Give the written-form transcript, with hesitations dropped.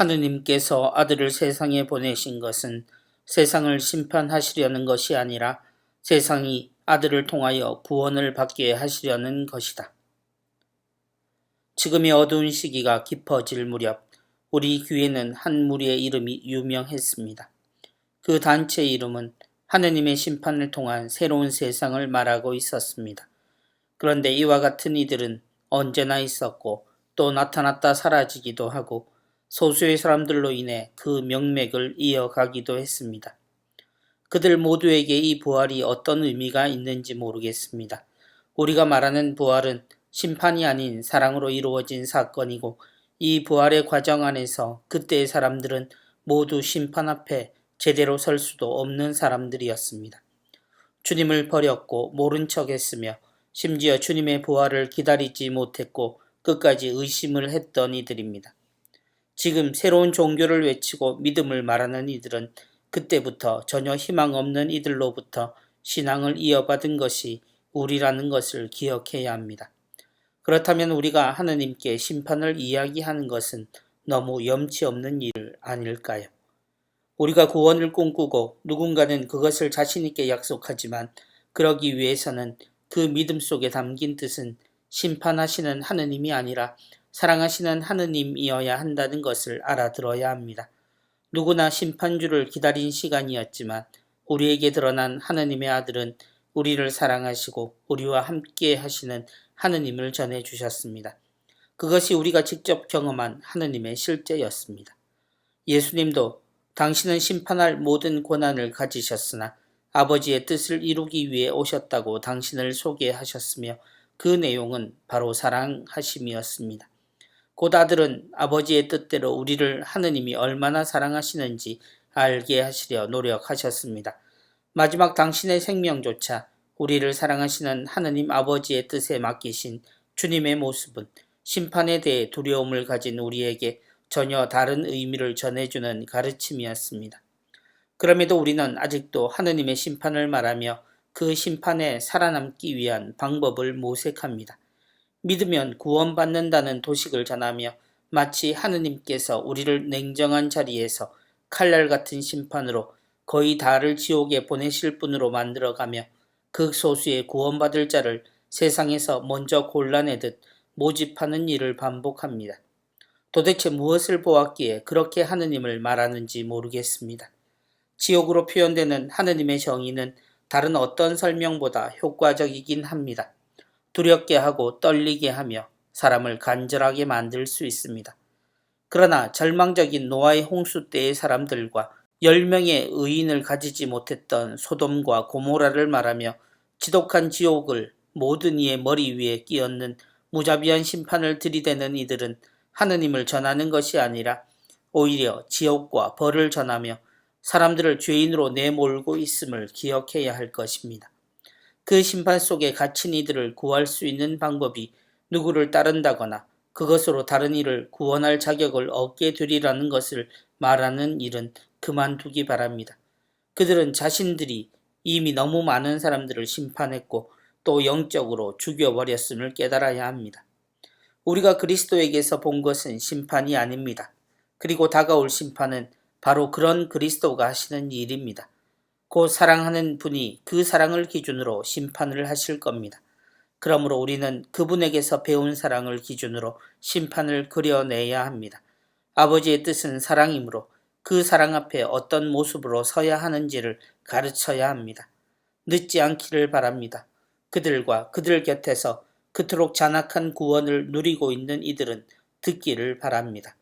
하느님께서 아들을 세상에 보내신 것은 세상을 심판하시려는 것이 아니라 세상이 아들을 통하여 구원을 받게 하시려는 것이다. 지금의 어두운 시기가 깊어질 무렵 우리 교회는 한 무리의 이름이 유명했습니다. 그 단체의 이름은 하느님의 심판을 통한 새로운 세상을 말하고 있었습니다. 그런데 이와 같은 이들은 언제나 있었고 또 나타났다 사라지기도 하고 소수의 사람들로 인해 그 명맥을 이어가기도 했습니다. 그들 모두에게 이 부활이 어떤 의미가 있는지 모르겠습니다. 우리가 말하는 부활은 심판이 아닌 사랑으로 이루어진 사건이고 이 부활의 과정 안에서 그때의 사람들은 모두 심판 앞에 제대로 설 수도 없는 사람들이었습니다. 주님을 버렸고 모른 척했으며 심지어 주님의 부활을 기다리지 못했고 끝까지 의심을 했던 이들입니다. 지금 새로운 종교를 외치고 믿음을 말하는 이들은 그때부터 전혀 희망 없는 이들로부터 신앙을 이어받은 것이 우리라는 것을 기억해야 합니다. 그렇다면 우리가 하느님께 심판을 이야기하는 것은 너무 염치 없는 일 아닐까요? 우리가 구원을 꿈꾸고 누군가는 그것을 자신 있게 약속하지만 그러기 위해서는 그 믿음 속에 담긴 뜻은 심판하시는 하느님이 아니라 사랑하시는 하느님이어야 한다는 것을 알아들어야 합니다. 누구나 심판주를 기다린 시간이었지만 우리에게 드러난 하느님의 아들은 우리를 사랑하시고 우리와 함께 하시는 하느님을 전해주셨습니다. 그것이 우리가 직접 경험한 하느님의 실제였습니다. 예수님도 당신은 심판할 모든 권한을 가지셨으나 아버지의 뜻을 이루기 위해 오셨다고 당신을 소개하셨으며 그 내용은 바로 사랑하심이었습니다. 곧 아들은 아버지의 뜻대로 우리를 하느님이 얼마나 사랑하시는지 알게 하시려 노력하셨습니다. 마지막 당신의 생명조차 우리를 사랑하시는 하느님 아버지의 뜻에 맡기신 주님의 모습은 심판에 대해 두려움을 가진 우리에게 전혀 다른 의미를 전해주는 가르침이었습니다. 그럼에도 우리는 아직도 하느님의 심판을 말하며 그 심판에 살아남기 위한 방법을 모색합니다. 믿으면 구원받는다는 도식을 전하며 마치 하느님께서 우리를 냉정한 자리에서 칼날 같은 심판으로 거의 다를 지옥에 보내실 분으로 만들어가며 극소수의 구원받을 자를 세상에서 먼저 골라내듯 모집하는 일을 반복합니다. 도대체 무엇을 보았기에 그렇게 하느님을 말하는지 모르겠습니다. 지옥으로 표현되는 하느님의 정의는 다른 어떤 설명보다 효과적이긴 합니다. 두렵게 하고 떨리게 하며 사람을 간절하게 만들 수 있습니다. 그러나 절망적인 노아의 홍수 때의 사람들과 10명의 의인을 가지지 못했던 소돔과 고모라를 말하며 지독한 지옥을 모든 이의 머리 위에 끼얹는 무자비한 심판을 들이대는 이들은 하느님을 전하는 것이 아니라 오히려 지옥과 벌을 전하며 사람들을 죄인으로 내몰고 있음을 기억해야 할 것입니다. 그 심판 속에 갇힌 이들을 구할 수 있는 방법이 누구를 따른다거나 그것으로 다른 이를 구원할 자격을 얻게 되리라는 것을 말하는 일은 그만두기 바랍니다. 그들은 자신들이 이미 너무 많은 사람들을 심판했고 또 영적으로 죽여버렸음을 깨달아야 합니다. 우리가 그리스도에게서 본 것은 심판이 아닙니다. 그리고 다가올 심판은 바로 그런 그리스도가 하시는 일입니다. 곧 사랑하는 분이 그 사랑을 기준으로 심판을 하실 겁니다. 그러므로 우리는 그분에게서 배운 사랑을 기준으로 심판을 그려내야 합니다. 아버지의 뜻은 사랑이므로 그 사랑 앞에 어떤 모습으로 서야 하는지를 가르쳐야 합니다. 늦지 않기를 바랍니다. 그들과 그들 곁에서 그토록 잔악한 구원을 누리고 있는 이들은 듣기를 바랍니다.